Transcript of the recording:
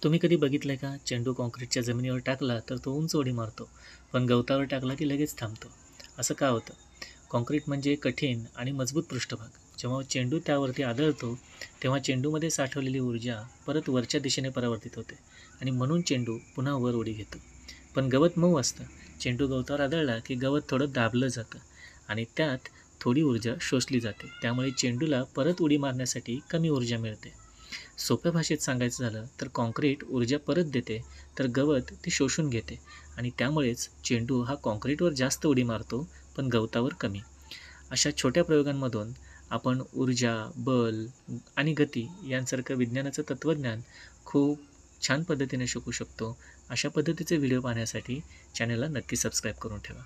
तुम्ही कधी बघितलंय का? चेंडू काँक्रीटच्या जमिनीवर टाकला तर तो उंच उडी मारतो, पण गवतावर टाकला की लगेच थांबतो. असं का होतं? काँक्रीट म्हणजे कठीण आणि मजबूत पृष्ठभाग. जेव्हा चेंडू त्यावरती आदळतो, तेव्हा चेंडूमध्ये साठवलेली ऊर्जा परत वरच्या दिशेने परावर्तित होते आणि म्हणून चेंडू पुन्हा वर उडी घेतो. पण गवत मऊ असतं. चेंडू गवतावर आदळला की गवत थोडं दाबलं जातं आणि त्यात थोडी ऊर्जा शोषली जाते. त्यामुळे चेंडूला परत उडी मारण्यासाठी कमी ऊर्जा मिळते. सोप्या भाषेत सांगायचं झालं तर काँक्रीट ऊर्जा परत देते, तर गवत ती शोषून घेते आणि त्यामुळेच चेंडू हा काँक्रीटवर जास्त उडी मारतो, पण गवतावर कमी. अशा छोट्या प्रयोगांमधून आपण ऊर्जा, बल आणि गती यांसारखं विज्ञानाचं तत्त्वज्ञान खूप छान पद्धतीने शिकू शकतो. अशा पद्धतीचे व्हिडिओ पाहण्यासाठी चॅनलला नक्की सबस्क्राईब करून ठेवा.